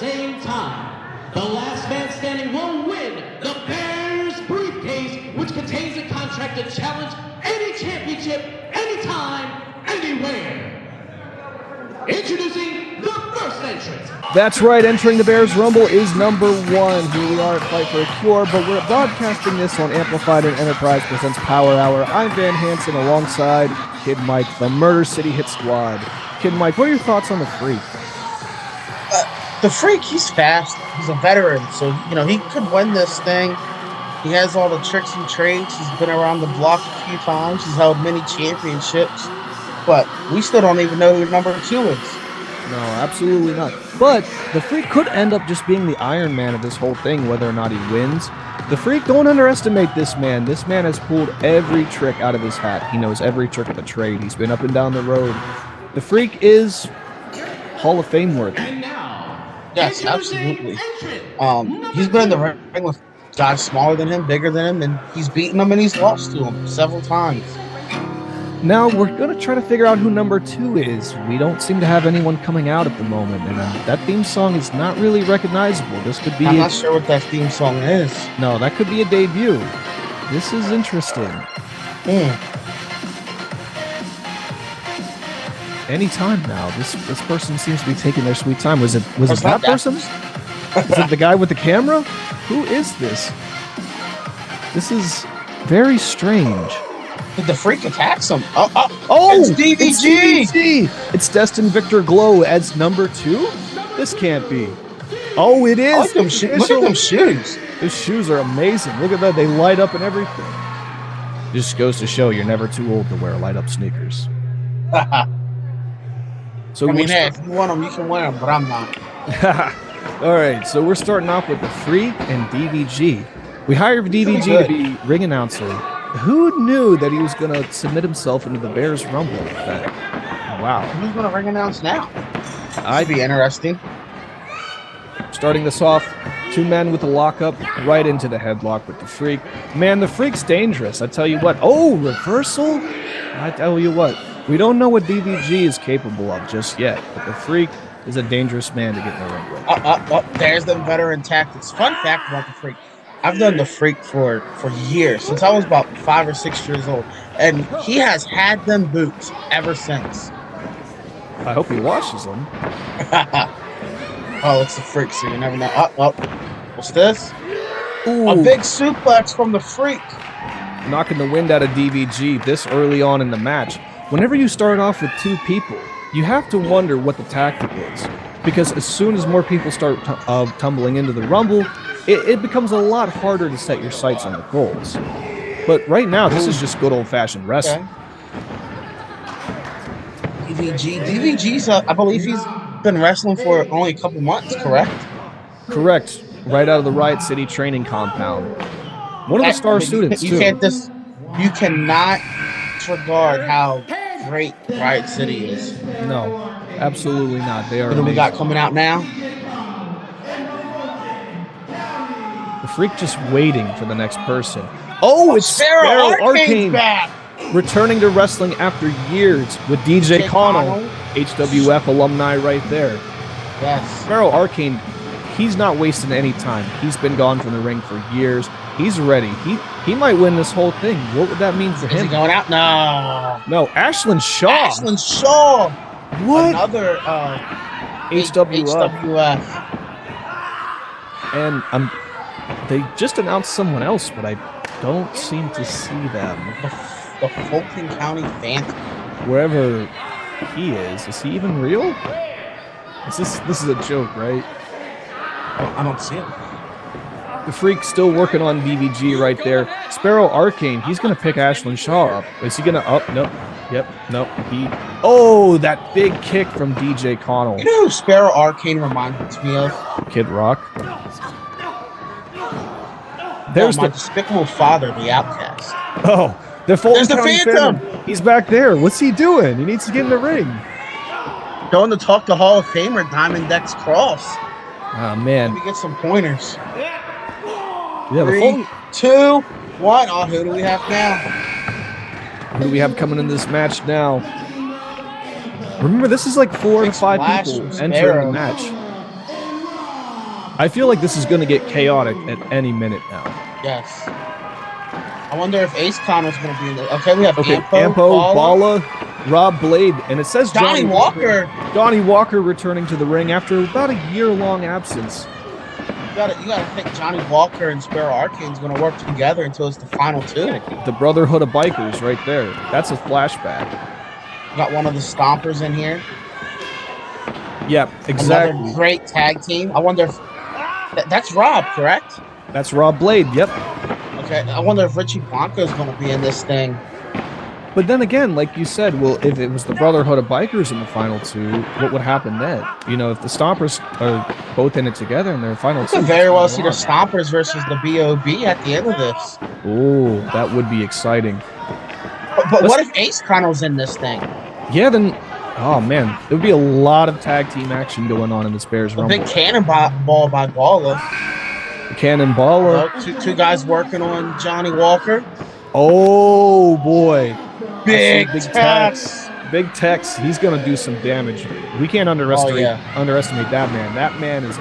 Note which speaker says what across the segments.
Speaker 1: same time. The last man standing will win the Bears briefcase, which contains a contract to challenge any championship, anytime, anywhere. Introducing the first entrant.
Speaker 2: That's right, entering the Bears Rumble is number 1. Here we are at Fight for a Cure, but we're broadcasting this on Amplified and Enterprise Presents Power Hour. I'm Van Hansen alongside Kid Mike, the Murder City Hit Squad. Kid Mike, what are your thoughts on the Freak?
Speaker 3: The Freak, he's fast. He's a veteran, so, he could win this thing. He has all the tricks and trades. He's been around the block a few times. He's held many championships. But we still don't even know who number 2 is.
Speaker 2: No, absolutely not. But the Freak could end up just being the Iron Man of this whole thing, whether or not he wins. The Freak, don't underestimate this man. This man has pulled every trick out of his hat. He knows every trick of the trade. He's been up and down the road. The Freak is Hall of Fame worthy.
Speaker 3: Yes, absolutely. He's been in the ring with guys smaller than him, bigger than him, and he's beaten them and he's lost to them several times.
Speaker 2: Now, we're going to try to figure out who number 2 is. We don't seem to have anyone coming out at the moment, and that theme song is not really recognizable. This could be...
Speaker 3: I'm not sure what that theme song is.
Speaker 2: No, that could be a debut. This is interesting. Anytime now. This person seems to be taking their sweet time. Was it that person? Is it the guy with the camera? Who is this? This is very strange.
Speaker 3: Did the Freak attack him?
Speaker 2: It's
Speaker 3: D.V.G!
Speaker 2: It's Destined Victor Glow as number 2? This can't be. Oh, it is.
Speaker 3: Look at them shoes.
Speaker 2: His shoes are amazing. Look at that. They light up and everything. Just goes to show you're never too old to wear light-up sneakers. So
Speaker 3: hey, if you want them, you can wear them, but I'm not.
Speaker 2: All right, so we're starting off with the Freak and D.V.G. We hired D.V.G. to be ring announcer. Who knew that he was going to submit himself into the Bears Rumble like that? Wow.
Speaker 3: Who's going to ring announce now? That'd be interesting.
Speaker 2: Starting this off, 2 men with a lockup right into the headlock with the Freak. Man, the Freak's dangerous. I tell you what. Oh, reversal? I tell you what. We don't know what D.V.G. is capable of just yet, but the Freak is a dangerous man to get in the ring with.
Speaker 3: There's them veteran tactics. Fun fact about the Freak. I've done the Freak for years, since I was about 5 or 6 years old, and he has had them boots ever since.
Speaker 2: I hope he washes them.
Speaker 3: Oh, it's the Freak, so you never know. What's this?
Speaker 2: Ooh.
Speaker 3: A big suplex from the Freak.
Speaker 2: Knocking the wind out of D.V.G. this early on in the match. Whenever you start off with 2 people, you have to wonder what the tactic is. Because as soon as more people start tumbling into the Rumble, it becomes a lot harder to set your sights on the goals. But right now, this is just good old-fashioned wrestling.
Speaker 3: Okay. D.V.G's, I believe he's been wrestling for only a couple months, correct?
Speaker 2: Correct. Right out of the Riot City training compound. One of the star students, too.
Speaker 3: You cannot disregard how great Riot City is.
Speaker 2: No, absolutely not. They are
Speaker 3: What do we got coming out now?
Speaker 2: The Freak just waiting for the next person. Oh, it's Sparrow Arkane
Speaker 3: back.
Speaker 2: Returning to wrestling after years with DJ Connel, HWF alumni right there.
Speaker 3: Yes.
Speaker 2: Sparrow Arkane, he's not wasting any time. He's been gone from the ring for years. He's ready. He might win this whole thing. What would that mean for him?
Speaker 3: Is he going out? No,
Speaker 2: Ashlan Shaw. What?
Speaker 3: Another
Speaker 2: HWF. And they just announced someone else, but I don't seem to see them.
Speaker 3: The Fulton County Phantom.
Speaker 2: Wherever he is he even real? This is a joke, right?
Speaker 3: I don't see him.
Speaker 2: The Freak's still working on D.V.G. right there. Sparrow Arkane, he's going to pick Ashlan Shaw up. Is he going to up? Nope. Yep. Nope. Oh, that big kick from DJ Connel.
Speaker 3: You know who Sparrow Arkane reminds me of?
Speaker 2: Kid Rock.
Speaker 3: There's my despicable father, the Outcast.
Speaker 2: Oh, there's the
Speaker 3: Phantom.
Speaker 2: He's back there. What's he doing? He needs to get in the ring.
Speaker 3: Going to talk to Hall of Famer Diamond X Cross.
Speaker 2: Oh, man.
Speaker 3: Let me get some pointers.
Speaker 2: Yeah,
Speaker 3: 3, 2, 1. Oh, who do we have now?
Speaker 2: Who do we have coming in this match now? Remember, this is like 4 to 5 people entering the match. I feel like this is going to get chaotic at any minute now.
Speaker 3: Yes. I wonder if Ace Connor's going to be in there. Okay, we have
Speaker 2: Ampo, Balla, Rob Blade, and it says
Speaker 3: Johnnie Walker.
Speaker 2: Johnnie Walker returning to the ring after about a year-long absence.
Speaker 3: You gotta think Johnnie Walker and Sparrow Arkane is going to work together until it's the final two.
Speaker 2: The Brotherhood of Bikers right there. That's a flashback.
Speaker 3: Got one of the Stompers in here.
Speaker 2: Yep, exactly.
Speaker 3: Another great tag team. I wonder if that's Rob, correct?
Speaker 2: That's Rob Blade, yep.
Speaker 3: Okay, I wonder if Richie Blanco's going to be in this thing.
Speaker 2: But then again, like you said, well, if it was the Brotherhood of Bikers in the final two, what would happen then? You know, if the Stompers are both in it together in their final two.
Speaker 3: You could very well see the Stompers versus the B.O.B. at the end of this.
Speaker 2: Oh, that would be exciting.
Speaker 3: But what if Ace Connor's in this thing?
Speaker 2: Yeah, then, oh man, there would be a lot of tag team action going on in this Bears Rumble.
Speaker 3: Big cannonball by Balla.
Speaker 2: Cannonball.
Speaker 3: Two guys working on Johnnie Walker.
Speaker 2: Oh boy.
Speaker 3: Big Tex.
Speaker 2: Big Tex. He's going to do some damage. We can't underestimate that man. That man is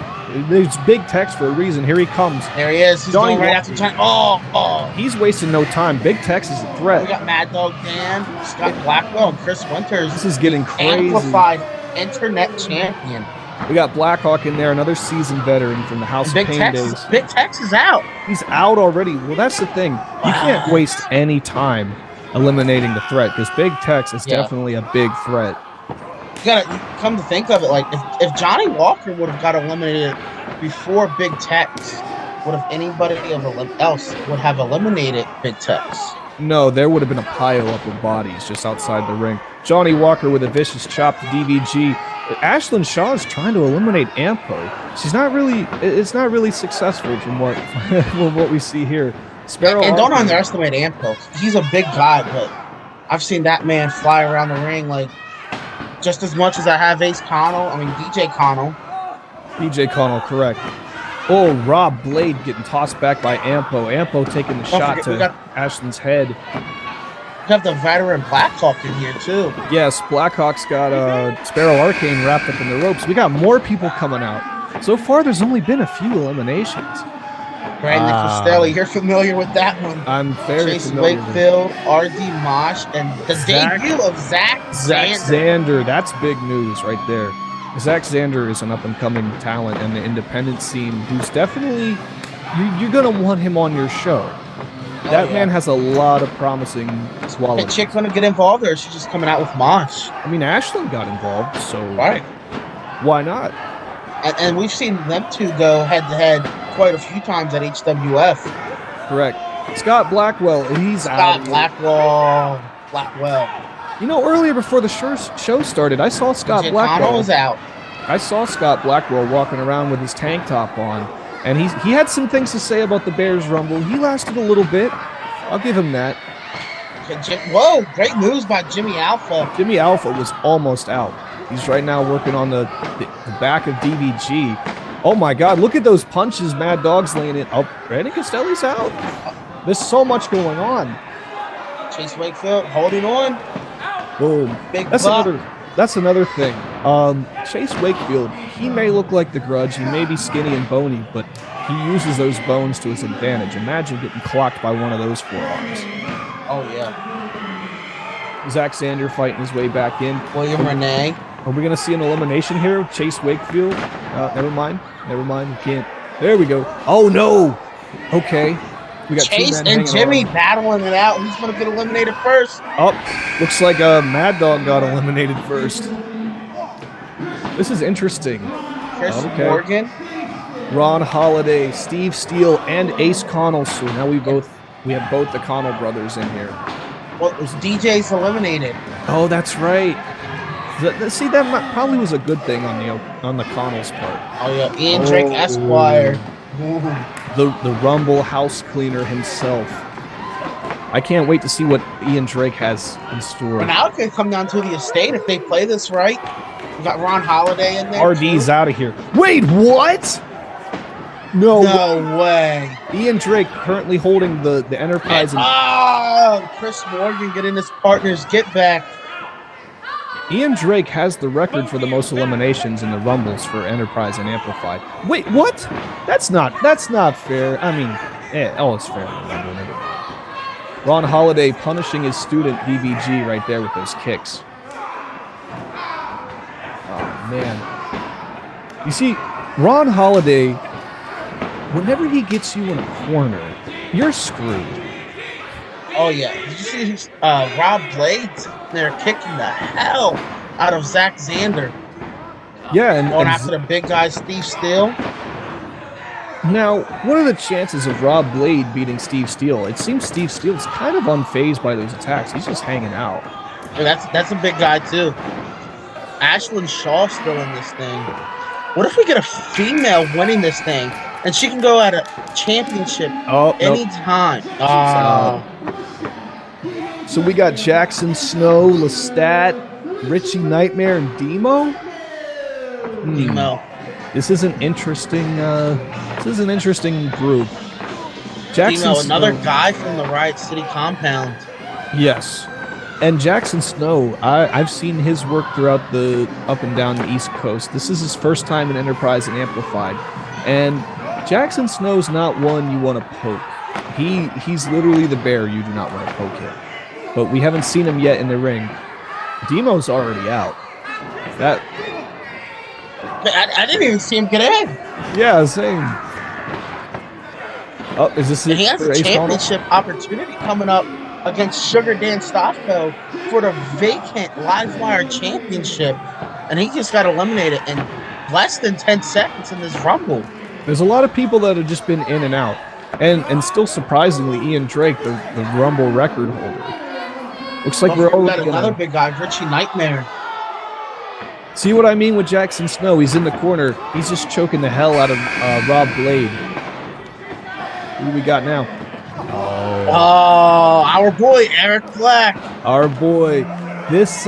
Speaker 2: there's Big Tex for a reason. Here he comes.
Speaker 3: There he is. He's
Speaker 2: Johnnie
Speaker 3: going right after Johnnie. Oh.
Speaker 2: He's wasting no time. Big Tex is a threat.
Speaker 3: We got Mad Dog Dan, Scott Blackwell, and Chris Wynterz.
Speaker 2: This is getting crazy.
Speaker 3: Amplified internet champion.
Speaker 2: We got Blackhawk in there, another seasoned veteran from the House of Pain days.
Speaker 3: Big Tex is out.
Speaker 2: He's out already. Well, that's the thing. You can't waste any time eliminating the threat because Big Tex is definitely a big threat.
Speaker 3: You gotta come to think of it, like if Johnnie Walker would have got eliminated before Big Tex, would have anybody else would have eliminated Big Tex?
Speaker 2: No, there would have been a pile up of bodies just outside the ring. Johnnie Walker with a vicious chop to D.V.G. Ashlan Shaw is trying to eliminate Ampo. It's not really successful from what from what we see here. Sparrow
Speaker 3: and don't underestimate Ampo. He's a big guy, but I've seen that man fly around the ring like just as much as I have Ace Connell. I mean DJ Connell.
Speaker 2: DJ Connell, correct. Oh, Rob Blade getting tossed back by Ampo. Ampo taking the shot to Ashlan's head.
Speaker 3: We have the veteran Blackhawk in here too.
Speaker 2: Yes, Blackhawk's got Sparrow Arkane wrapped up in the ropes. We got more people coming out. So far, there's only been a few eliminations.
Speaker 3: Brandon Castelli, you're familiar with that one.
Speaker 2: I'm very familiar.
Speaker 3: Wakefield, R.D. Mosh, and the debut of Zack
Speaker 2: Xander. That's big news right there. Zack Xander is an up-and-coming talent in the independent scene who's definitely, you're going to want him on your show. That man has a lot of promising swallows.
Speaker 3: Is chick going to get involved, or is she just coming out with Mosh?
Speaker 2: I mean, Ashlan got involved, so
Speaker 3: right.
Speaker 2: Why not?
Speaker 3: And we've seen them two go head-to-head quite a few times at HWF.
Speaker 2: Correct. Scott Blackwell, he's out.
Speaker 3: Blackwell.
Speaker 2: You know, earlier before the show started, I saw Scott Blackwell.
Speaker 3: Was out.
Speaker 2: I saw Scott Blackwell walking around with his tank top on, and he had some things to say about the Bears Rumble. He lasted a little bit. I'll give him that.
Speaker 3: Whoa, great news by Jimmy Alpha.
Speaker 2: Jimmy Alpha was almost out. He's right now working on the back of D.V.G. Oh my God, look at those punches Mad Dog's laying in. Oh, Brandon Castelli's out. There's so much going on.
Speaker 3: Chase Wakefield holding on.
Speaker 2: Boom. That's another thing. Chase Wakefield, he may look like the Grudge, he may be skinny and bony, but he uses those bones to his advantage. Imagine getting clocked by one of those forearms.
Speaker 3: Oh, yeah.
Speaker 2: Zack Xander fighting his way back in.
Speaker 3: William Renee.
Speaker 2: Are we going to see an elimination here? Chase Wakefield? Never mind. We can't. There we go. Oh, no. Okay. We got
Speaker 3: Chase and Jimmy battling it out. Who's going to get eliminated first?
Speaker 2: Oh, looks like Mad Dog got eliminated first. This is interesting.
Speaker 3: Chris Morgan.
Speaker 2: Ron Holiday, Steve Steele, and Ace Connell. So now we have both the Connell brothers in here.
Speaker 3: Well, DJ's eliminated.
Speaker 2: Oh, that's right. See, that probably was a good thing on the Connell's part.
Speaker 3: Oh yeah, Ian Drake Esquire.
Speaker 2: The Rumble house cleaner himself. I can't wait to see what Ian Drake has in store.
Speaker 3: Well, now it could come down to the estate if they play this right. We got Ron Holiday in there.
Speaker 2: RD's out of here. Wait, what? No
Speaker 3: way.
Speaker 2: Ian Drake currently holding the Enterprise.
Speaker 3: Chris Morgan getting his partner's get back.
Speaker 2: Ian Drake has the record for the most eliminations in the Rumbles for Enterprise and Amplified. Wait, what? That's not fair. I mean, it's fair in the Rumble. Never mind. Ron Holiday punishing his student D.V.G right there with those kicks. Oh, man. You see, Ron Holiday, whenever he gets you in a corner, you're screwed.
Speaker 3: Oh, yeah. Did you see Rob Blades? They're kicking the hell out of Zack Xander.
Speaker 2: Yeah, and
Speaker 3: going after the big guy, Steve Steele.
Speaker 2: Now, what are the chances of Rob Blade beating Steve Steele? It seems Steve Steele's kind of unfazed by those attacks. He's just hanging out.
Speaker 3: Yeah, that's a big guy, too. Ashlan Shaw's still in this thing. What if we get a female winning this thing, and she can go at a championship anytime?
Speaker 2: So we got Jaxson, Snow, Lestat, Richie, Nightmare, and DëMœ.
Speaker 3: DëMœ.
Speaker 2: This is an interesting. Group. Jaxson,
Speaker 3: DëMœ, another guy from the Riot City compound.
Speaker 2: Yes, and Jaxson Snow. I've seen his work throughout the up and down the East Coast. This is his first time in Enterprise and Amplified, and Jaxson Snow's not one you want to poke. He's literally the bear you do not want to poke him. But we haven't seen him yet in the ring. DëMœ's already out.
Speaker 3: I didn't even see him get in.
Speaker 2: Yeah, same. Oh, is this it?
Speaker 3: He has a championship opportunity coming up against Sugar Dan Stofko for the vacant Livewire championship. And he just got eliminated in less than 10 seconds in this Rumble.
Speaker 2: There's a lot of people that have just been in and out. And still surprisingly, Ian Drake, the Rumble record holder. Looks like we're already
Speaker 3: another big guy, Richie Nightmare.
Speaker 2: See what I mean with Jaxson Snow? He's in the corner. He's just choking the hell out of Rob Blade. Who do we got now?
Speaker 3: Oh, our boy Eric Black.
Speaker 2: Our boy. This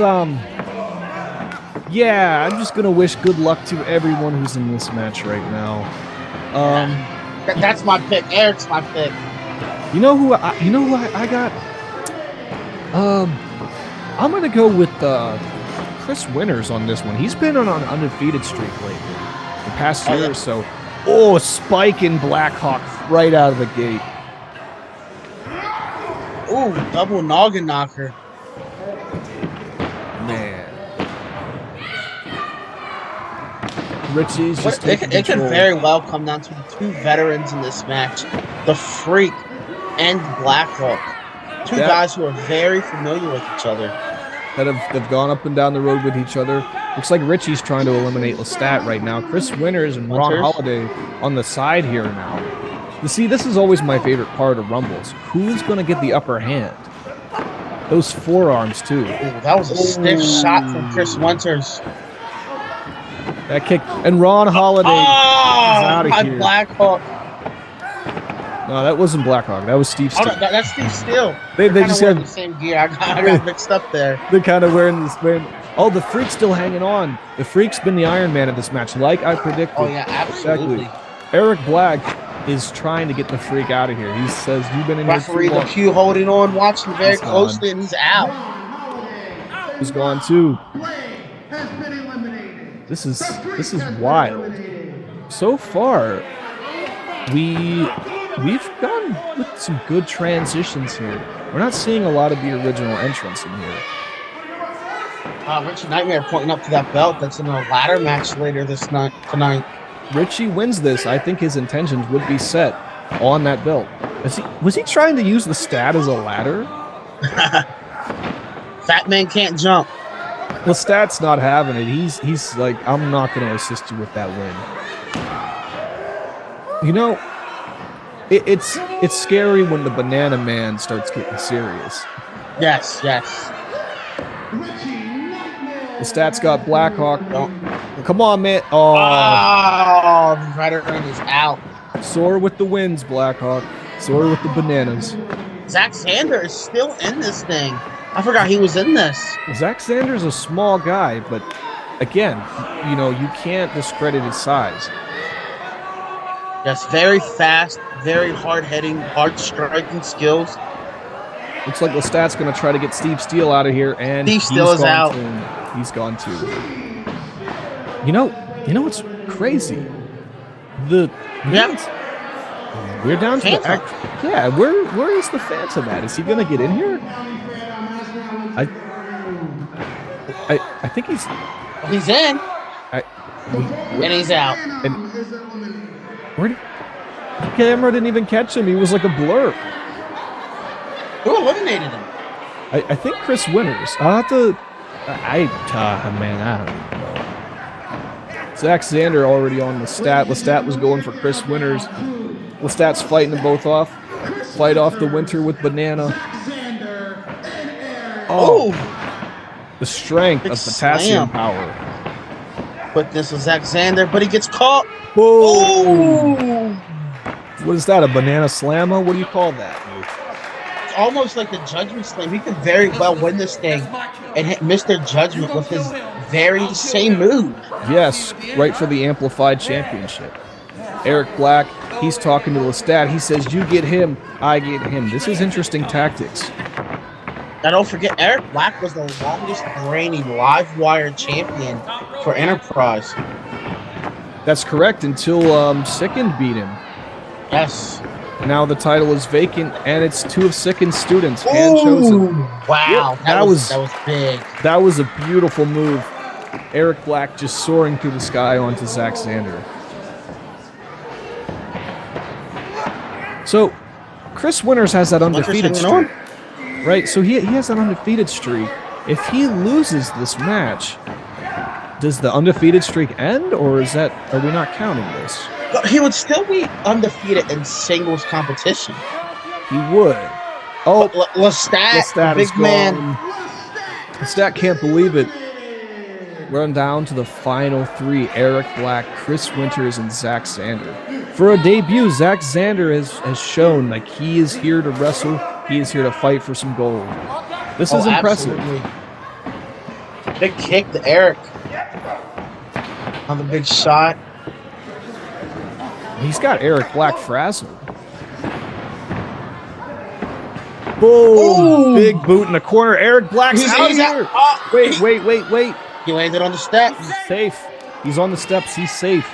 Speaker 2: yeah, I'm just gonna wish good luck to everyone who's in this match right now.
Speaker 3: That's my pick. Eric's my pick.
Speaker 2: You know who I got? I'm gonna go with Krys Wynterz on this one. He's been on an undefeated streak lately, the past year or so. Oh, spike in Blackhawk right out of the gate.
Speaker 3: Ooh, double noggin knocker.
Speaker 2: Man. Richie's just
Speaker 3: it could very well come down to the two veterans in this match, the Freak and Blackhawk. Two guys who are very familiar with each other.
Speaker 2: That have gone up and down the road with each other. Looks like Richie's trying to eliminate Lestat right now. Krys Wynterz and Ron Holiday on the side here now. You see, this is always my favorite part of Rumbles. Who's going to get the upper hand? Those forearms, too.
Speaker 3: Ooh, that was a stiff shot from Krys Wynterz.
Speaker 2: That kick. And Ron Holiday is out of here.
Speaker 3: Blackhawk.
Speaker 2: No, that wasn't Blackhawk. That was Steve Steele.
Speaker 3: Oh, that's Steve Steele.
Speaker 2: They just
Speaker 3: have the same gear. I got mixed up there.
Speaker 2: They're kind of wearing this. Oh, the Freak's still hanging on. The Freak's been the Iron Man of this match, like I predicted.
Speaker 3: Oh, yeah, absolutely.
Speaker 2: Exactly. Eric Black is trying to get the Freak out of here. He says, you've been in here too long.
Speaker 3: Referee LePew holding on, watching very closely, and he's out.
Speaker 2: He's gone too. This is wild. So far, we've gone with some good transitions here. We're not seeing a lot of the original entrants in here.
Speaker 3: Richie Nightmare pointing up to that belt that's in a ladder match later tonight.
Speaker 2: Richie wins this. I think his intentions would be set on that belt. Was he trying to use the stat as a ladder?
Speaker 3: Fat man can't jump.
Speaker 2: The stat's not having it. He's like, I'm not going to assist you with that win. You know, it's scary when the Banana Man starts getting serious.
Speaker 3: Yes.
Speaker 2: The stat's got Blackhawk. Come on, man. Oh,
Speaker 3: the veteran is out.
Speaker 2: Soar with the winds, Blackhawk. Soar with the bananas.
Speaker 3: Zack Xander is still in this thing. I forgot he was in this.
Speaker 2: Zack Xander's a small guy, but again, you can't discredit his size.
Speaker 3: Yes, very fast, very hard-hitting, hard-striking skills.
Speaker 2: Looks like Lestat's going to try to get Steve Steele out of here, and
Speaker 3: Steve Steele is out.
Speaker 2: He's gone too. You know what's crazy? We're down to the act. Yeah, where is the Phantom at? Is he gonna get in here? I think he's
Speaker 3: in. And he's out.
Speaker 2: And where did the camera didn't even catch him? He was like a blur.
Speaker 3: Who eliminated him?
Speaker 2: I think Krys Wynterz. I'll have to. I don't know. Xander already on Lestat. Lestat was going for Krys Wynterz. Lestat's fighting them both off. Fight off the Winter with Banana. Oh, the strength of potassium power.
Speaker 3: But this was Xander, but he gets caught.
Speaker 2: Whoa! What is that? A banana slammer? What do you call that?
Speaker 3: It's almost like the Judgment Slam. He could very well win this thing and hit Mr. Judgment with his very same move.
Speaker 2: Yes, right for the Amplified Championship. Eric Black, he's talking to Lestat. He says, you get him, I get him. This is interesting tactics.
Speaker 3: Now don't forget, Eric Black was the longest reigning live wire champion for Enterprise.
Speaker 2: That's correct, until Sickened beat him.
Speaker 3: Yes.
Speaker 2: Now the title is vacant, and it's two of Sickened's students, hand-chosen.
Speaker 3: Wow,
Speaker 2: Yep,
Speaker 3: that was big.
Speaker 2: That was a beautiful move. Eric Black just soaring through the sky onto Zack Xander. So, Krys Wynterz has that undefeated streak. Right, so he has that undefeated streak. If he loses this match, does the undefeated streak end, or are we not counting this?
Speaker 3: But he would still be undefeated in singles competition.
Speaker 2: He would. Oh,
Speaker 3: Lestat big man.
Speaker 2: Lestat can't believe it. We're down to the final three: Eric Black, Krys Wynterz, and Zack Xander. For a debut, Zack Xander has shown like he is here to wrestle. He is here to fight for some gold. This is impressive.
Speaker 3: Absolutely. Big kick to Eric. On the big shot.
Speaker 2: He's got Eric Black frazzled. Boom! Ooh. Big boot in the corner. Eric Black's out here. Wait.
Speaker 3: He landed on the steps.
Speaker 2: He's safe. He's on the steps. He's safe.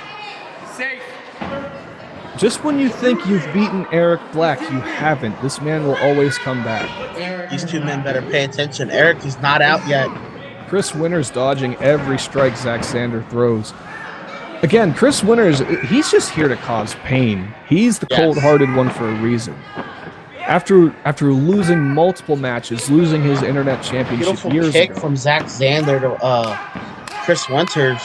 Speaker 2: Just when you think you've beaten Eric Black, you haven't. This man will always come back.
Speaker 3: These two men better pay attention. Eric is not out yet.
Speaker 2: Krys Wynterz dodging every strike Zack Xander throws. Again, Krys Wynterz, he's just here to cause pain. He's the cold-hearted one for a reason. After losing multiple matches, losing his internet championship years ago.
Speaker 3: Beautiful kick from Zack Xander to Krys Wynterz.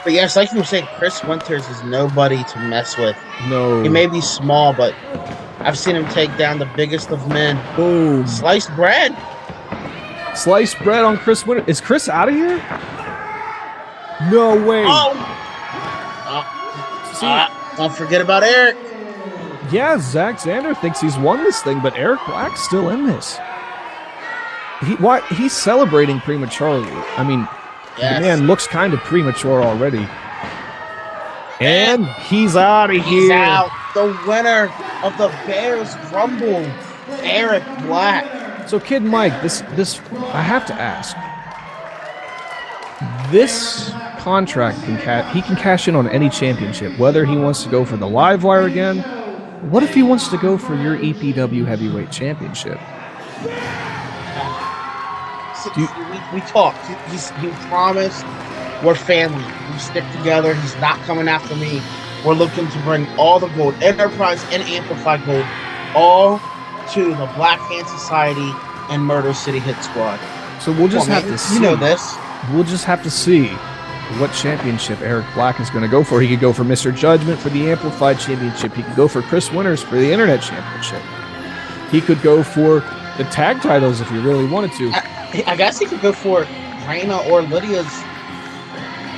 Speaker 3: But yes, like you were saying, Krys Wynterz is nobody to mess with.
Speaker 2: No.
Speaker 3: He may be small, but I've seen him take down the biggest of men.
Speaker 2: Boom.
Speaker 3: Sliced bread.
Speaker 2: Sliced bread on Krys Wynterz. Is Krys out of here? No way.
Speaker 3: Don't forget about Eric.
Speaker 2: Yeah, Zack Xander thinks he's won this thing, but Eric Black's still in this. He's celebrating prematurely. I mean, the man looks kind of premature already. And he's out of here.
Speaker 3: He's out. The winner of the Bears Rumble, Eric Black.
Speaker 2: So, Kid Mike, this I have to ask. This contract he can cash in on any championship, whether he wants to go for the live wire again. What if he wants to go for your EPW Heavyweight Championship?
Speaker 3: We talked. He promised we're family. We stick together. He's not coming after me. We're looking to bring all the gold, Enterprise and Amplified gold, all to the Black Hand Society and Murder City Hit Squad.
Speaker 2: So we'll just have to see.
Speaker 3: You know this.
Speaker 2: We'll just have to see what championship Eric Black is going to go for. He could go for Mr. Judgment for the Amplified Championship. He could go for Krys Wynterz for the Internet Championship. He could go for the tag titles if he really wanted to.
Speaker 3: I guess he could go for Reina or Lydia's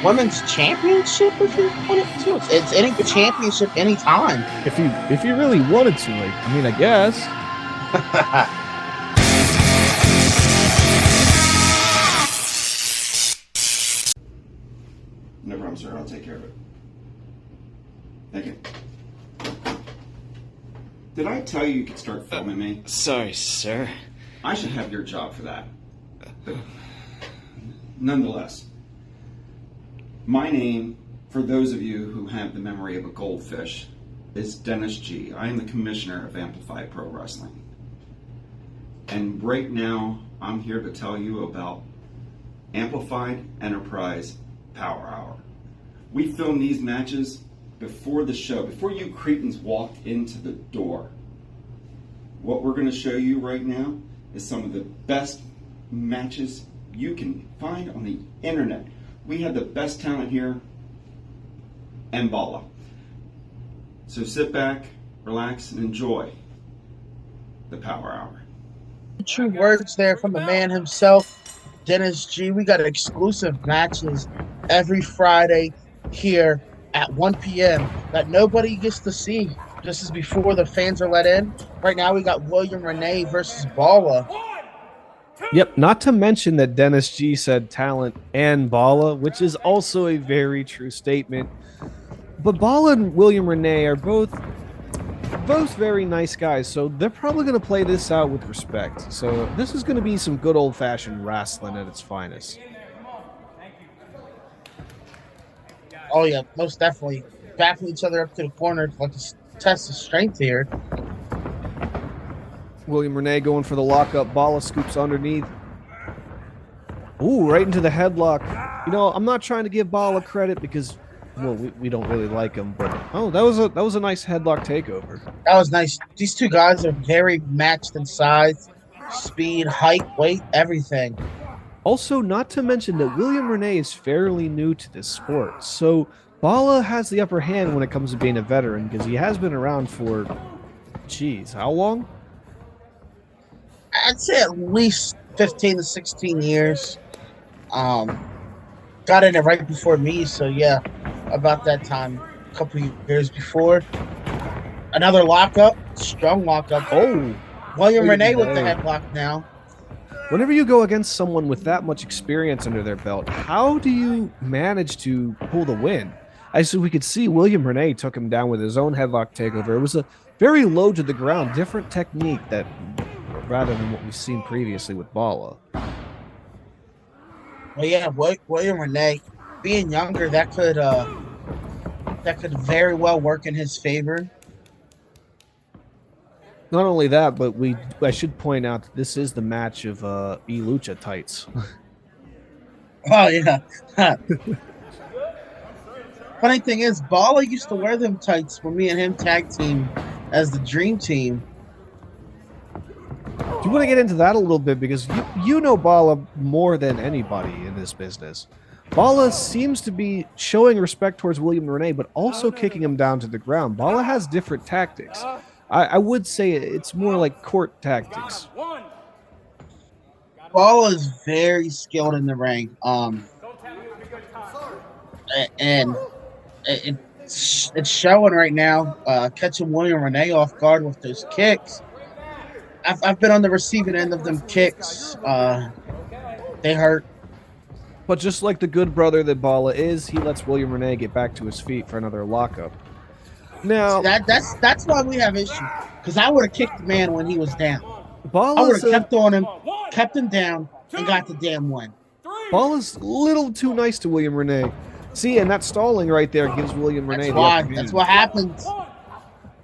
Speaker 3: Women's Championship if he wanted to. It's any championship anytime.
Speaker 2: If he really wanted to, I guess.
Speaker 4: No problem, sir. I'll take care of it. Thank you. Did I tell you could start filming me?
Speaker 5: Sorry, sir.
Speaker 4: I should have your job for that. nonetheless, my name, for those of you who have the memory of a goldfish, is D.V.G. I am the commissioner of Amplified Pro Wrestling. And right now, I'm here to tell you about Amplified Enterprise Power Hour. We film these matches before the show, before you cretins walk into the door. What we're going to show you right now is some of the best matches you can find on the internet. We have the best talent here, and Balla. So sit back, relax, and enjoy the Power Hour.
Speaker 3: True words there from the man himself, D.V.G. We got exclusive matches every Friday here at 1 p.m. that nobody gets to see. This is before the fans are let in. Right now we got Renee versus Balla.
Speaker 2: Yep, not to mention that D.V.G. said talent and Balla, which is also a very true statement. But Balla and Renee are both very nice guys, so they're probably going to play this out with respect. So this is going to be some good old-fashioned wrestling at its finest.
Speaker 3: Oh yeah, most definitely. Backing each other up to the corner like a test of strength here.
Speaker 2: Renee going for the lockup. Balla scoops underneath. Ooh, right into the headlock. You know, I'm not trying to give Balla credit because, well, we don't really like him, but oh, that was a nice headlock takeover.
Speaker 3: That was nice. These two guys are very matched in size, speed, height, weight, everything.
Speaker 2: Also, not to mention that Renee is fairly new to this sport, so Balla has the upper hand when it comes to being a veteran because he has been around for, geez, how long?
Speaker 3: I'd say at least 15 to 16 years. Got in it right before me, so yeah, about that time, a couple years before. Another lockup, strong lockup.
Speaker 2: Oh,
Speaker 3: Renee with the headlock now.
Speaker 2: Whenever you go against someone with that much experience under their belt, how do you manage to pull the win? As we could see, Renee took him down with his own headlock takeover. It was a very low to the ground, different technique that rather than what we've seen previously with Balla.
Speaker 3: Well, yeah, Renee, being younger, that could very well work in his favor.
Speaker 2: Not only that, but I should point out that this is the match of E-Lucha tights.
Speaker 3: Oh, yeah. Funny thing is, Balla used to wear them tights when me and him tag team as the Dream Team.
Speaker 2: Do you want to get into that a little bit? Because you know Balla more than anybody in this business. Balla seems to be showing respect towards Renee, but also kicking him down to the ground. Balla has different tactics. I would say it's more like court tactics.
Speaker 3: Balla is very skilled in the ring. And it's showing right now, catching Renee off guard with those kicks. I've been on the receiving end of them kicks. They hurt.
Speaker 2: But just like the good brother that Balla is, he lets Renee get back to his feet for another lockup. Now
Speaker 3: that's why we have issues. Because I would have kicked the man when he was down.
Speaker 2: Balla's,
Speaker 3: I would have kept on him, kept him down, and got the damn win.
Speaker 2: Balla's a little too nice to Renee. See, and that stalling right there gives Renee the upper hand.
Speaker 3: That's what happens.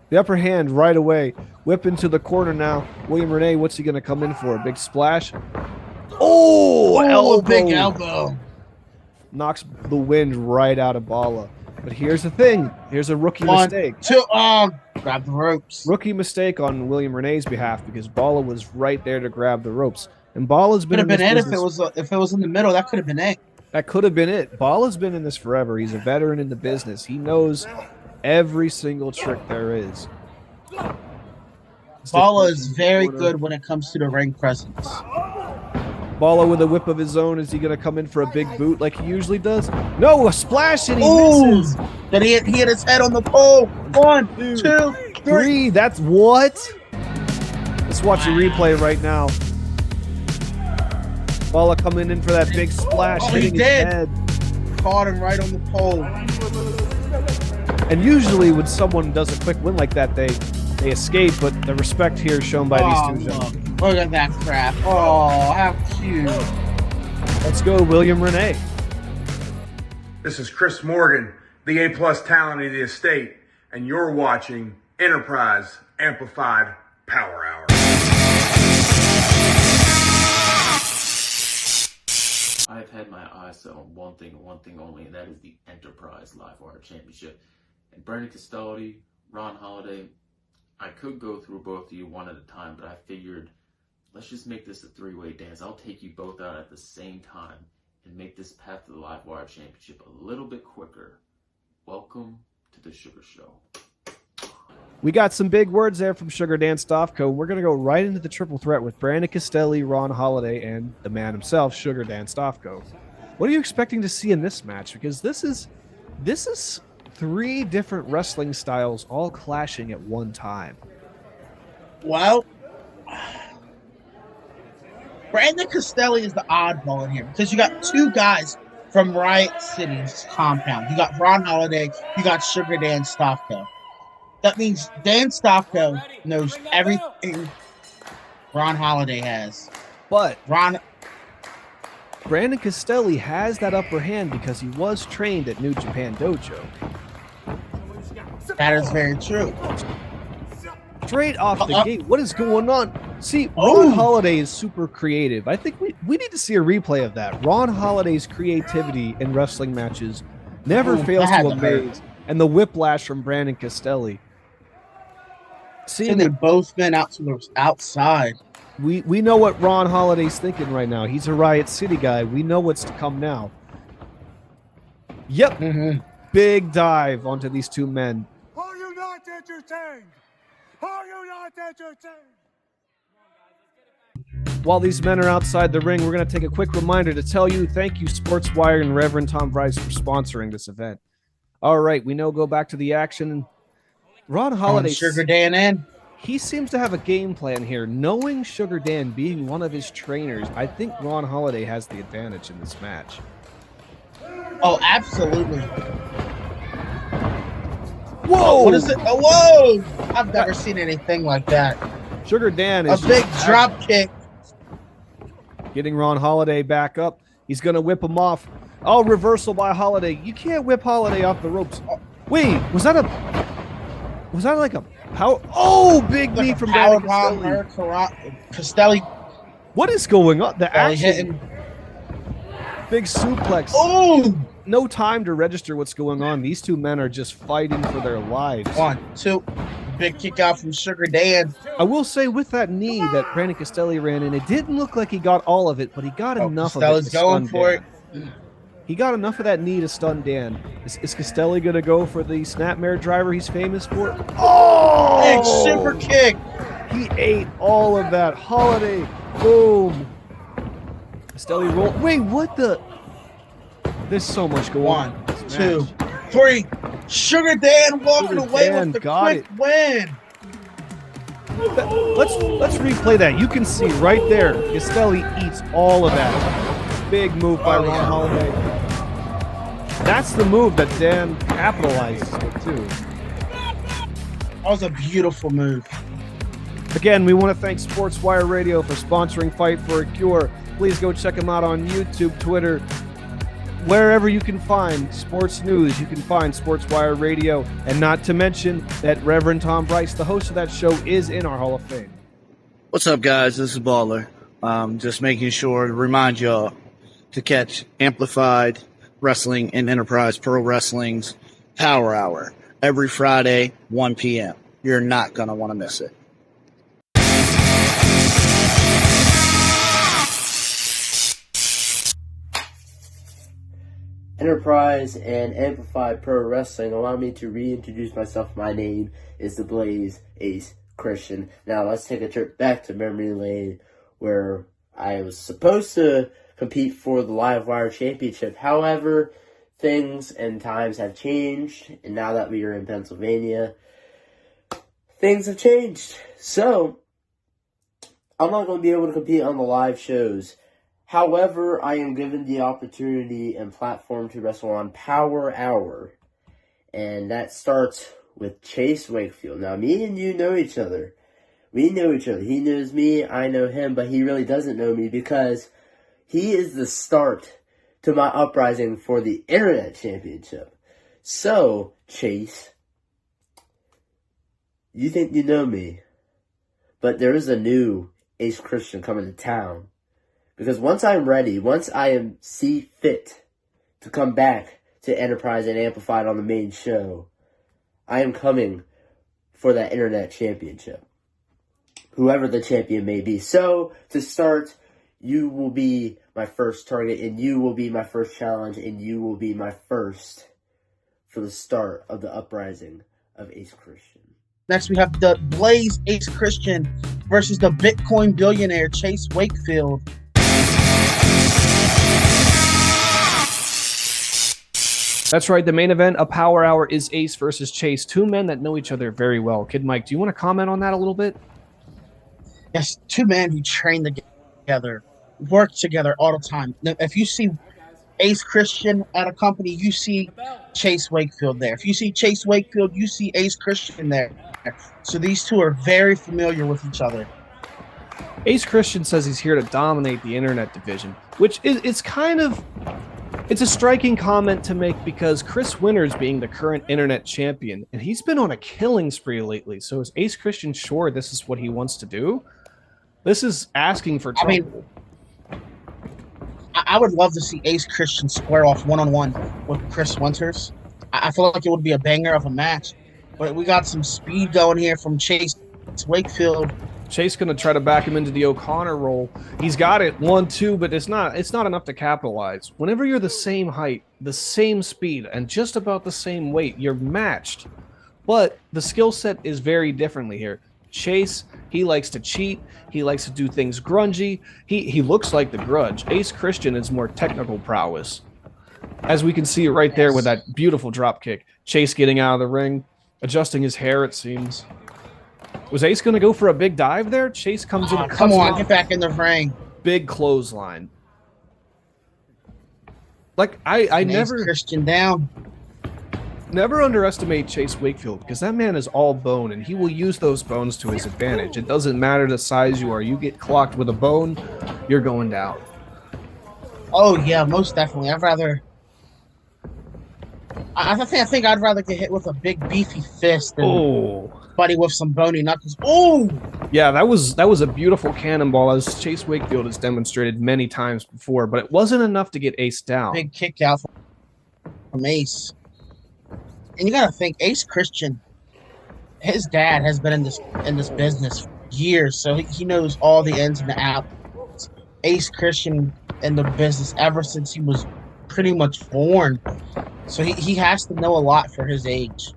Speaker 2: The upper hand right away. Whip into the corner now. Renee, what's he going to come in for? A big splash? Oh, elbow.
Speaker 3: Big elbow.
Speaker 2: Knocks the wind right out of Balla. But here's the thing. Here's a rookie mistake.
Speaker 3: 1, 2, grab the ropes.
Speaker 2: Rookie mistake on Renee's behalf because Balla was right there to grab the ropes. And Balla's been
Speaker 3: could have been it if it was in the middle. That could have been it.
Speaker 2: That could have been it. Balla's been in this forever. He's a veteran in the business. He knows every single trick there is.
Speaker 3: Balla is very good when it comes to the ring presence.
Speaker 2: Balla with a whip of his own. Is he going to come in for a big boot like he usually does? No, a splash and he misses.
Speaker 3: Then he hit his head on the pole. 1, 2, 3.
Speaker 2: That's what? Let's watch a replay right now. Balla coming in for that big splash, hitting his head.
Speaker 3: Caught him right on the pole.
Speaker 2: And usually when someone does a quick win like that, they escape, but the respect here is shown by these two gentlemen.
Speaker 3: Look at that crap. Oh, how cute.
Speaker 2: Let's go, William Renee.
Speaker 5: This is Chris Morgan, the A-plus talent of the estate, and you're watching Enterprise Amplified Power Hour.
Speaker 6: I've had my eyes set on one thing and one thing only, and that is the Enterprise Livewire Championship. And Brandon Castelli, Ron Holiday, I could go through both of you one at a time, but I figured let's just make this a three-way dance. I'll take you both out at the same time and make this path to the Livewire Championship a little bit quicker. Welcome to the Sugar Show.
Speaker 2: We got some big words there from Sugar Dan Stofko. We're going to go right into the triple threat with Brandon Castelli, Ron Holiday, and the man himself, Sugar Dan Stofko. What are you expecting to see in this match? Because this is three different wrestling styles all clashing at one time.
Speaker 3: Well, Brandon Castelli is the oddball in here because you got two guys from Riot City's compound. You got Ron Holiday, you got Sugar Dan Stofko. That means Dan Stofko knows everything Ron Holiday has.
Speaker 2: But
Speaker 3: Brandon
Speaker 2: Castelli has that upper hand because he was trained at New Japan Dojo.
Speaker 3: That is very true.
Speaker 2: Straight off the gate, what is going on? See, Ron Holiday is super creative. I think we need to see a replay of that. Ron Holiday's creativity in wrestling matches never fails to amaze. And the whiplash from Brandon Castelli.
Speaker 3: And they both been out to the outside.
Speaker 2: We know what Ron Holiday's thinking right now. He's a Riot City guy. We know what's to come now. Yep.
Speaker 3: Mm-hmm.
Speaker 2: Big dive onto these two men.
Speaker 7: Are you not entertained? Are you not entertained?
Speaker 2: While these men are outside the ring, we're going to take a quick reminder to tell you thank you, SportsWire and Reverend Tom Brice, for sponsoring this event. All right, we now go back to the action. Ron Holiday,
Speaker 3: Sugar Dan in.
Speaker 2: He seems to have a game plan here. Knowing Sugar Dan being one of his trainers, I think Ron Holiday has the advantage in this match.
Speaker 3: Oh, absolutely.
Speaker 2: Whoa!
Speaker 3: What is it? Oh, whoa! I've never seen anything like that.
Speaker 2: Sugar Dan is
Speaker 3: a big drop kick.
Speaker 2: Getting Ron Holiday back up. He's going to whip him off. Oh, reversal by Holiday. You can't whip Holiday off the ropes. Wait, was that like a power? Oh, big knee from
Speaker 3: power
Speaker 2: Castelli.
Speaker 3: Castelli.
Speaker 2: What is going on? The action.
Speaker 3: Hitting.
Speaker 2: Big suplex.
Speaker 3: Oh!
Speaker 2: No time to register what's going on. These two men are just fighting for their lives.
Speaker 3: 1, 2. Big kick out from Sugar Dan.
Speaker 2: I will say with that knee that Brandon Castelli ran in, it didn't look like he got all of it, but he got enough of it.
Speaker 3: Castelli's going for it.
Speaker 2: He got enough of that knee to stun Dan. Is Castelli going to go for the snapmare driver he's famous for? Oh!
Speaker 3: Big super kick.
Speaker 2: He ate all of that. Holiday. Boom. Castelli roll. Wait, what the? There's so much going on.
Speaker 3: 1, 2, 3. Sugar Dan walking away
Speaker 2: Dan
Speaker 3: with the
Speaker 2: got
Speaker 3: quick win.
Speaker 2: Let's replay that. You can see right there, Castelli eats all of that. Big move by Ron Holiday. That's the move that Dan capitalizes with, too.
Speaker 3: That was a beautiful move.
Speaker 2: Again, we want to thank SportsWire Radio for sponsoring Fight for a Cure. Please go check them out on YouTube, Twitter, wherever you can find sports news. You can find SportsWire Radio, and not to mention that Reverend Tom Brice, the host of that show, is in our Hall of Fame.
Speaker 8: What's up, guys? This is Balla. Just making sure to remind y'all to catch Amplified Wrestling and Enterprise Pro Wrestling's Power Hour every Friday, 1 p.m. You're not going to want to miss it.
Speaker 9: Enterprise and Amplified Pro Wrestling, allow me to reintroduce myself. My name is the Blaze Ace Christian. Now let's take a trip back to memory lane where I was supposed to compete for the Livewire Championship. However, things and times have changed, and now that we are in Pennsylvania, things have changed. So, I'm not going to be able to compete on the live shows. However, I am given the opportunity and platform to wrestle on Power Hour, and that starts with Chase Wakefield. Now, me and you know each other. We know each other. He knows me, I know him, but he really doesn't know me because He is the start to my uprising for the Internet Championship. So, Chase, you think you know me, but there is a new Ace Christian coming to town. Because once I'm ready, once I see fit to come back to Enterprise and Amplified on the main show, I am coming for that Internet Championship. Whoever the champion may be. So, to start, you will be my first target, and you will be my first challenge, and you will be my first for the start of the uprising of Ace Christian.
Speaker 3: Next, we have the Blaze Ace Christian versus the Bitcoin billionaire Chase Wakefield.
Speaker 2: That's right. The main event, a Power Hour, is Ace versus Chase. Two men that know each other very well. Kid Mike, do you want to comment on that a little bit?
Speaker 3: Yes, two men who train together, work together all the time. Now, if you see Ace Christian at a company, you see Chase Wakefield there. If you see Chase Wakefield, you see Ace Christian there. So these two are very familiar with each other.
Speaker 2: Ace Christian says he's here to dominate the internet division, which is kind of... It's a striking comment to make because Wynterz being the current internet champion, and he's been on a killing spree lately. So is Ace Christian sure this is what he wants to do? This is asking for trouble.
Speaker 3: I mean, I would love to see Ace Christian square off one-on-one with Wynterz. I feel like it would be a banger of a match. But we got some speed going here from Chase Wakefield.
Speaker 2: Chase going to try to back him into the O'Connor role. He's got it, 1-2, but it's not enough to capitalize. Whenever you're the same height, the same speed, and just about the same weight, you're matched. But the skill set is very differently here. Chase, he likes to cheat. He likes to do things grungy. He looks like the Grudge. Ace Christian is more technical prowess. As we can see right there with that beautiful drop kick. Chase getting out of the ring, adjusting his hair, it seems. Was Ace going to go for a big dive there? Chase comes in.
Speaker 3: Come on, get back in the ring.
Speaker 2: Big clothesline. Like, I never...
Speaker 3: Christian down.
Speaker 2: Never underestimate Chase Wakefield, because that man is all bone, and he will use those bones to his advantage. It doesn't matter the size you are. You get clocked with a bone, you're going down.
Speaker 3: Oh, yeah, most definitely. I think I'd rather get hit with a big beefy fist than buddy with some bony knuckles. Oh!
Speaker 2: Yeah, that was a beautiful cannonball, as Chase Wakefield has demonstrated many times before, but it wasn't enough to get Ace down.
Speaker 3: Big kick out from Ace. And you gotta think, Ace Christian, his dad has been in this business for years, so he knows all the ins and the outs. Ace Christian in the business ever since he was pretty much born. So he has to know a lot for his age.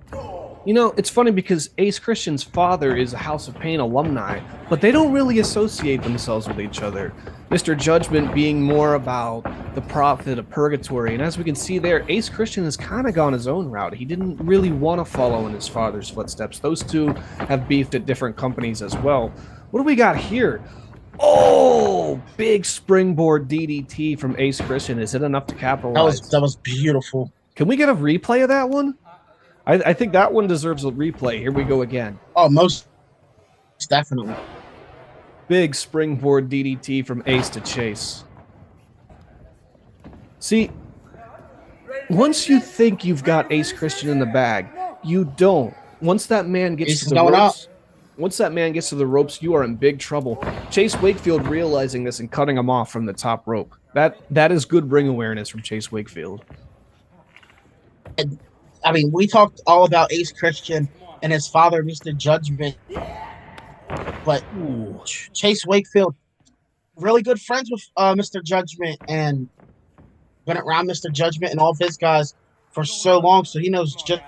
Speaker 2: You know, it's funny because Ace Christian's father is a House of Pain alumni, but they don't really associate themselves with each other. Mr. Judgment being more about the prophet of purgatory, and as we can see there, Ace Christian has kind of gone his own route. He didn't really want to follow in his father's footsteps. Those two have beefed at different companies as well. What do we got here? Oh, big springboard DDT from Ace Christian. Is it enough to capitalize?
Speaker 3: That was beautiful.
Speaker 2: Can we get a replay of that one? I think that one deserves a replay. Here we go again.
Speaker 3: Oh, most definitely.
Speaker 2: Big springboard DDT from Ace to Chase. See, once you think you've got Ace Christian in the bag, you don't. Once that man gets to the ropes, once that man gets to the ropes, you are in big trouble. Chase Wakefield realizing this and cutting him off from the top rope. That is good ring awareness from Chase Wakefield.
Speaker 3: I mean, we talked all about Ace Christian and his father, Mr. Judgment. But Chase Wakefield, really good friends with Mr. Judgment, and been around Mr. Judgment and all of his guys for so long, so he knows just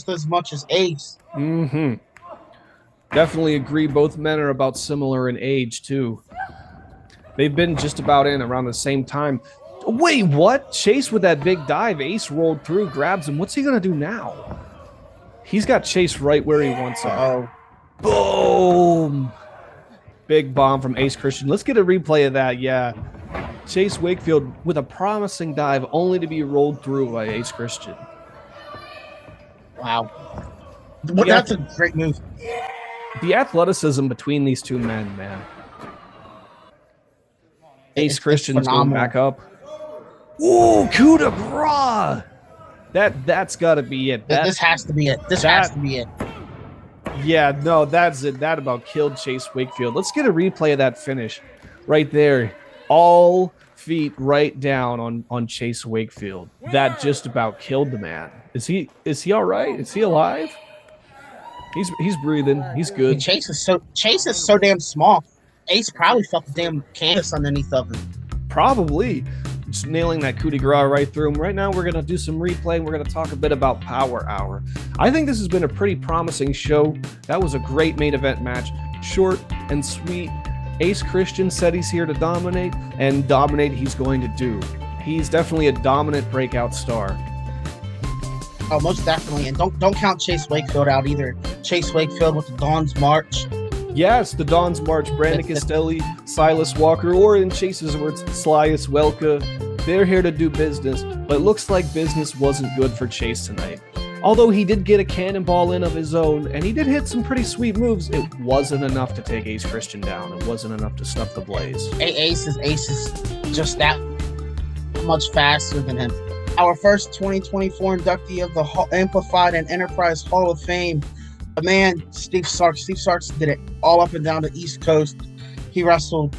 Speaker 3: as much as Ace.
Speaker 2: Mm-hmm. Definitely agree. Both men are about similar in age, too. They've been just about in around the same time. Wait, what? Chase with that big dive. Ace rolled through, grabs him. What's he going to do now? He's got Chase right where he wants him. Boom! Big bomb from Ace Christian. Let's get a replay of that, yeah. Chase Wakefield with a promising dive only to be rolled through by Ace Christian.
Speaker 3: Wow. That's a great move.
Speaker 2: The athleticism between these two men, man. Ace Christian's going
Speaker 3: phenomenal.
Speaker 2: back up. Ooh, coup de grace. That's got to be it.
Speaker 3: This has to be it. This has to be it.
Speaker 2: Yeah, no, that's it. That about killed Chase Wakefield. Let's get a replay of that finish right there. All feet right down on Chase Wakefield. That just about killed the man. Is he all right? Is he alive? He's breathing. He's good.
Speaker 3: Chase is so damn small. Ace probably felt the damn canvas underneath of him.
Speaker 2: Probably. Just nailing that coup de grace right through him. Right now, we're going to do some replay, and we're going to talk a bit about Power Hour. I think this has been a pretty promising show. That was a great main event match. Short and sweet. Ace Christian said he's here to dominate, and dominate he's going to do. He's definitely a dominant breakout star.
Speaker 3: Oh, most definitely. And don't count Chase Wakefield out either. Chase Wakefield with the Dawn's March.
Speaker 2: Yes, the Dawn's March, Brandon Castelli, Silas Walker, or in Chase's words, Slyus Welka. They're here to do business, but it looks like business wasn't good for Chase tonight. Although he did get a cannonball in of his own, and he did hit some pretty sweet moves, it wasn't enough to take Ace Christian down. It wasn't enough to snuff the blaze.
Speaker 3: Ace is just that much faster than him. Our first 2024 inductee of the Amplified and Enterprise Hall of Fame, the man, Steve Sarx. Steve Sarx did it all up and down the East Coast. He wrestled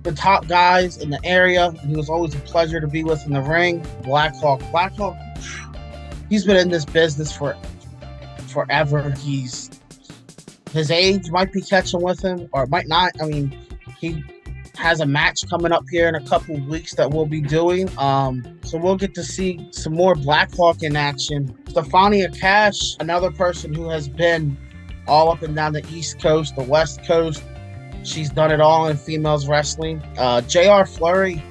Speaker 3: the top guys in the area, and he was always a pleasure to be with in the ring. Blackhawk, he's been in this business for forever. His age might be catching with him, or it might not. I mean, he has a match coming up here in a couple of weeks that we'll be doing. So we'll get to see some more Blackhawk in action. Stephania Cash, another person who has been all up and down the East Coast, the West Coast. She's done it all in females wrestling. JR Flurry,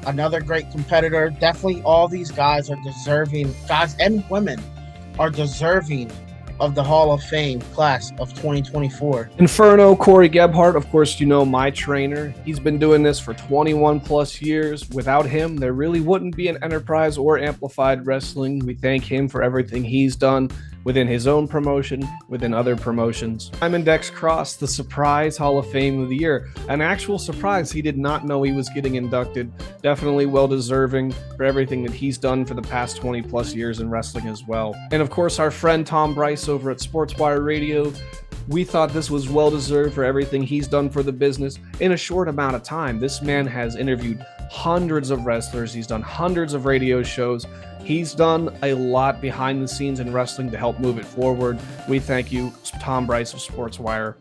Speaker 3: another great competitor. Definitely all these guys are deserving, guys and women are deserving of the Hall of Fame class of 2024.
Speaker 2: Inferno, Corey Gebhardt, of course, you know, my trainer. He's been doing this for 21 plus years. Without him, there really wouldn't be an Enterprise or Amplified Wrestling. We thank him for everything he's done within his own promotion, within other promotions. Diamond X Cross, the surprise Hall of Fame of the year. An actual surprise. He did not know he was getting inducted. Definitely well-deserving for everything that he's done for the past 20 plus years in wrestling as well. And of course, our friend Tom Brice over at SportsWire Radio. We thought this was well-deserved for everything he's done for the business in a short amount of time. This man has interviewed hundreds of wrestlers. He's done hundreds of radio shows. He's done a lot behind the scenes in wrestling to help move it forward. We thank you, Tom Brice of SportsWire.